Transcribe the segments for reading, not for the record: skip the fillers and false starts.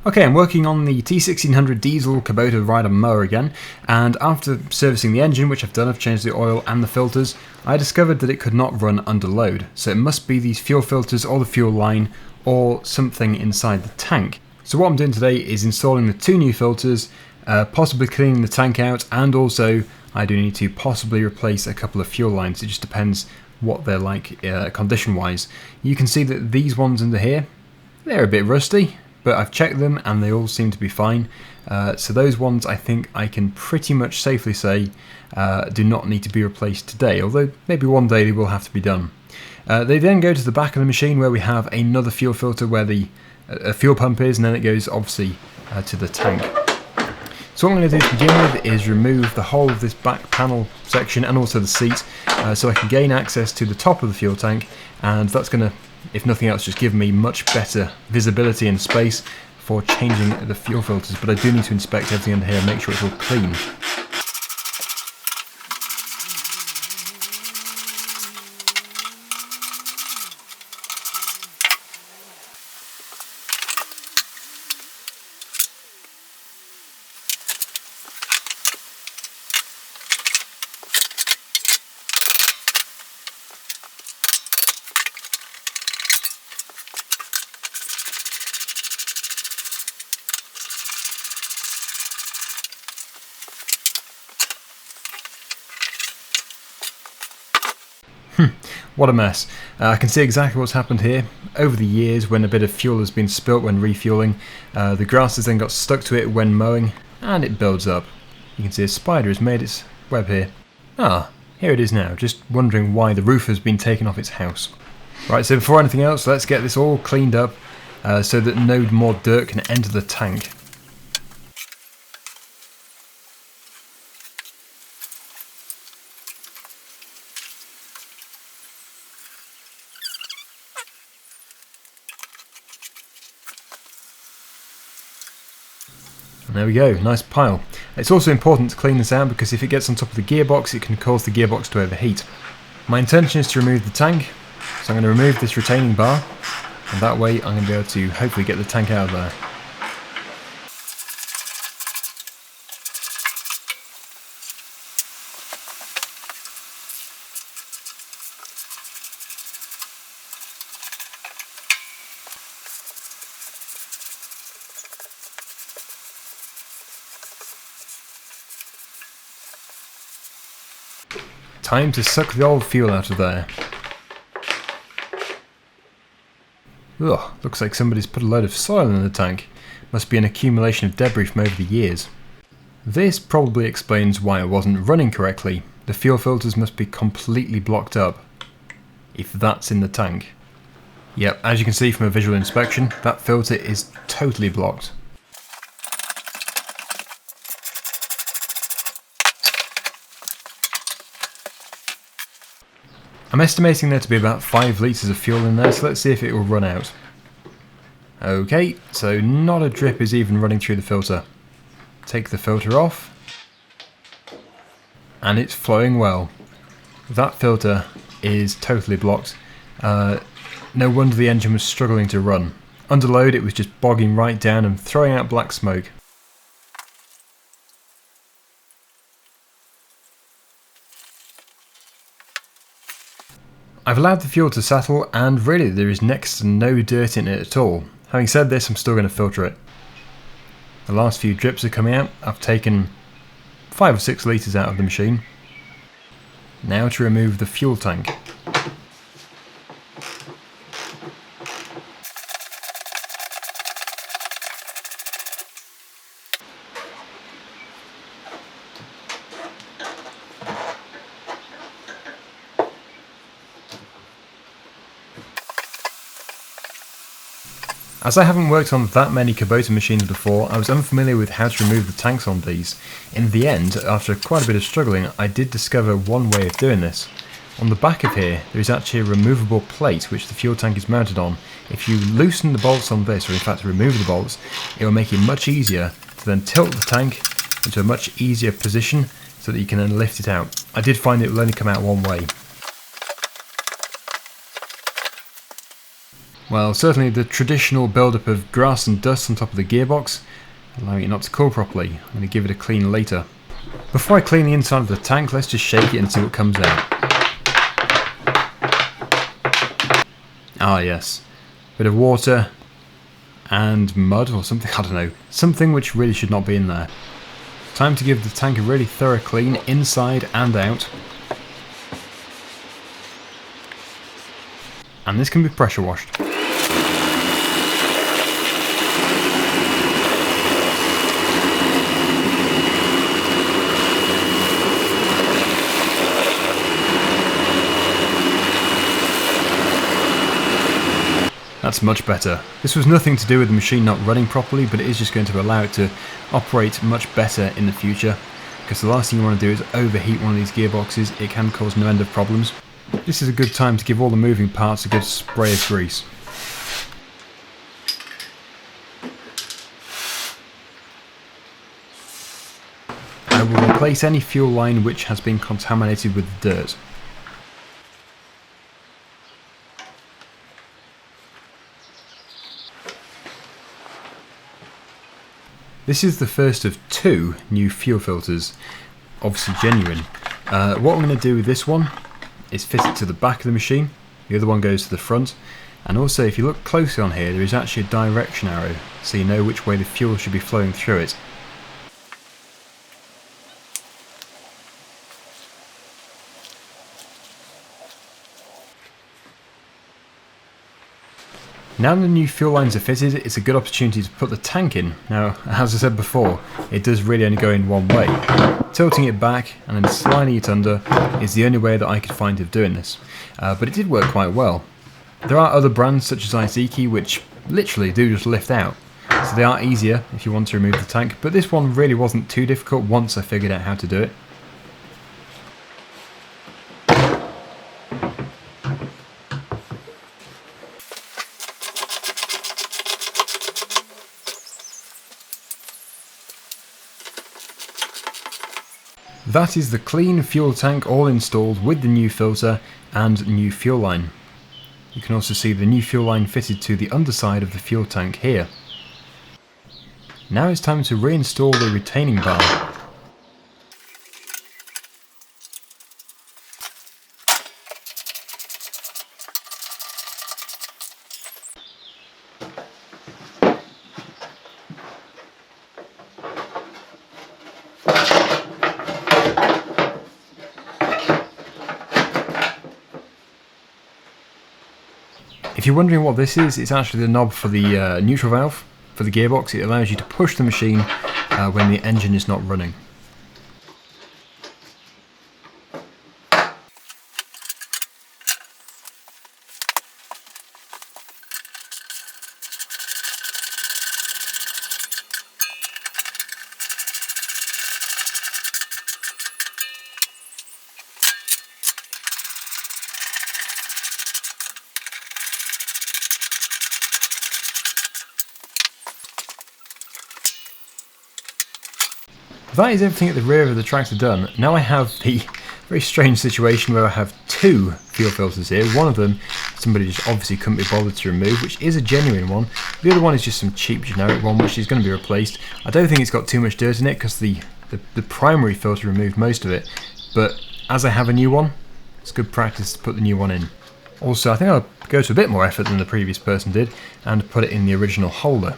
Okay, I'm working on the T1600 diesel Kubota rider mower again, and after servicing the engine, which I've done, I've changed the oil and the filters, I discovered that it could not run under load. So it must be these fuel filters or the fuel line or something inside the tank. So what I'm doing today is installing the two new filters, possibly cleaning the tank out, and also I do need to possibly replace a couple of fuel lines. It just depends what they're like condition wise. You can see that these ones under here, they're a bit rusty, but I've checked them and they all seem to be fine. So those ones I think I can pretty much safely say do not need to be replaced today, although maybe one day they will have to be done. They then go to the back of the machine where we have another fuel filter where the fuel pump is, and then it goes obviously to the tank. So what I'm going to do to begin with is remove the whole of this back panel section and also the seat so I can gain access to the top of the fuel tank, and that's going to, if nothing else, just give me much better visibility and space for changing the fuel filters. But I do need to inspect everything under here and make sure it's all clean. What a mess. I can see exactly what's happened here. Over the years, when a bit of fuel has been spilt when refueling, the grass has then got stuck to it when mowing, and it builds up. You can see a spider has made its web here. Ah, here it is now, just wondering why the roof has been taken off its house. Right, so before anything else, let's get this all cleaned up so that no more dirt can enter the tank. There we go, nice pile. It's also important to clean this out because if it gets on top of the gearbox, it can cause the gearbox to overheat. My intention is to remove the tank, so I'm going to remove this retaining bar, and that way I'm going to be able to hopefully get the tank out of there. Time to suck the old fuel out of there. Ugh, looks like somebody's put a load of soil in the tank. Must be an accumulation of debris from over the years. This probably explains why it wasn't running correctly. The fuel filters must be completely blocked up, if that's in the tank. Yep, as you can see from a visual inspection, that filter is totally blocked. I'm estimating there to be about 5 litres of fuel in there, so let's see if it will run out. Okay, so not a drip is even running through the filter. Take the filter off, and it's flowing well. That filter is totally blocked. No wonder the engine was struggling to run. Under load it was just bogging right down and throwing out black smoke. I've allowed the fuel to settle, and really there is next to no dirt in it at all. Having said this, I'm still going to filter it. The last few drips are coming out. I've taken 5 or 6 litres out of the machine. Now to remove the fuel tank. As I haven't worked on that many Kubota machines before, I was unfamiliar with how to remove the tanks on these. In the end, after quite a bit of struggling, I did discover one way of doing this. On the back of here, there is actually a removable plate which the fuel tank is mounted on. If you loosen the bolts on this, or in fact remove the bolts, it will make it much easier to then tilt the tank into a much easier position so that you can then lift it out. I did find it will only come out one way. Well, certainly the traditional build-up of grass and dust on top of the gearbox, allowing it not to cool properly. I'm going to give it a clean later. Before I clean the inside of the tank, let's just shake it and see what comes out. Ah yes, bit of water and mud or something, I don't know. Something which really should not be in there. Time to give the tank a really thorough clean inside and out. And this can be pressure washed. That's much better. This was nothing to do with the machine not running properly, but it is just going to allow it to operate much better in the future, because the last thing you want to do is overheat one of these gearboxes. It can cause no end of problems. This is a good time to give all the moving parts a good spray of grease. I will replace any fuel line which has been contaminated with dirt. This is the first of two new fuel filters, obviously genuine. What I'm going to do with this one is fit it to the back of the machine, the other one goes to the front, and also if you look closely on here there is actually a direction arrow, so you know which way the fuel should be flowing through it. Now the new fuel lines are fitted, it's a good opportunity to put the tank in. Now, as I said before, it does really only go in one way. Tilting it back and then sliding it under is the only way that I could find of doing this. But it did work quite well. There are other brands such as Izeki which literally do just lift out. So they are easier if you want to remove the tank, but this one really wasn't too difficult once I figured out how to do it. That is the clean fuel tank all installed with the new filter and new fuel line. You can also see the new fuel line fitted to the underside of the fuel tank here. Now it's time to reinstall the retaining bar. If you're wondering what this is, it's actually the knob for the neutral valve for the gearbox. It allows you to push the machine when the engine is not running. That is everything at the rear of the tractor done. Now I have the very strange situation where I have two fuel filters here. One of them somebody just obviously couldn't be bothered to remove, which is a genuine one. The other one is just some cheap generic one which is going to be replaced. I don't think it's got too much dirt in it because the primary filter removed most of it, but as I have a new one, it's good practice to put the new one in. Also, I think I'll go to a bit more effort than the previous person did and put it in the original holder.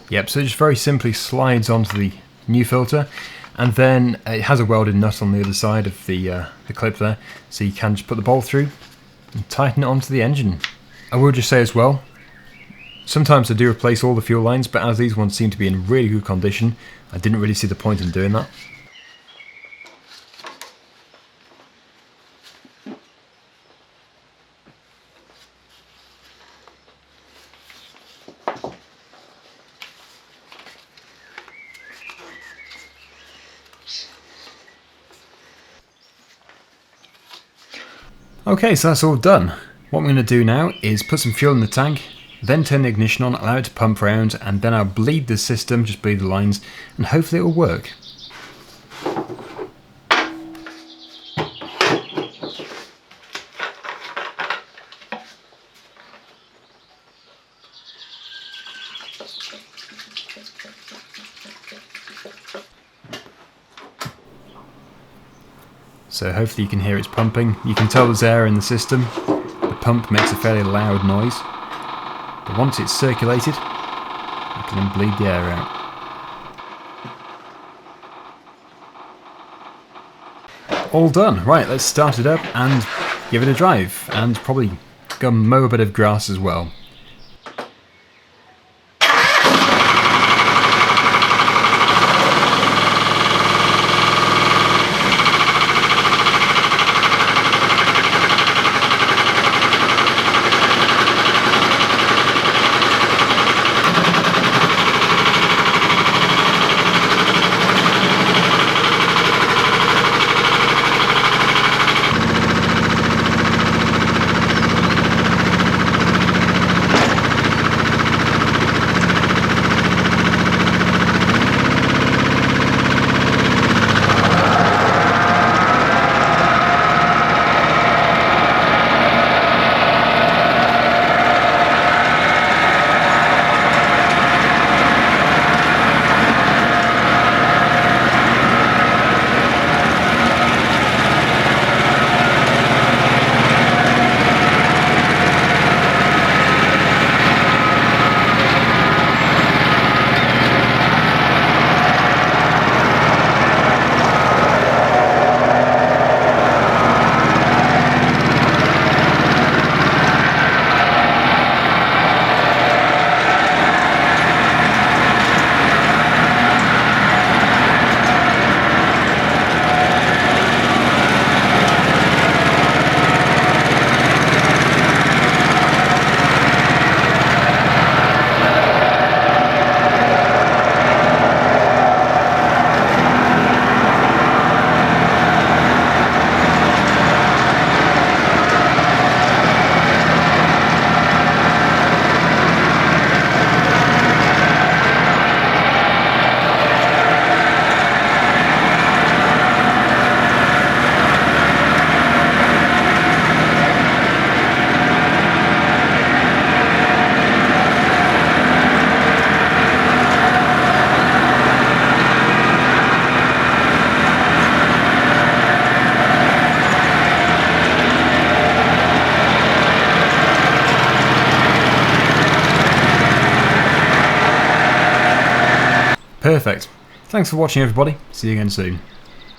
Yep, so it just very simply slides onto the new filter, and then it has a welded nut on the other side of the clip there, so you can just put the bolt through and tighten it onto the engine. I will just say as well, Sometimes I do replace all the fuel lines, but as these ones seem to be in really good condition, I didn't really see the point in doing that. Okay, so that's all done. What I'm going to do now is put some fuel in the tank, then turn the ignition on, allow it to pump around, and then I'll bleed the system, just bleed the lines, and hopefully it will work. So hopefully you can hear it's pumping. You can tell there's air in the system. The pump makes a fairly loud noise. But once it's circulated, I can then bleed the air out. All done. Right, let's start it up and give it a drive. And probably go mow a bit of grass as well. Perfect. Thanks for watching everybody. See you again soon.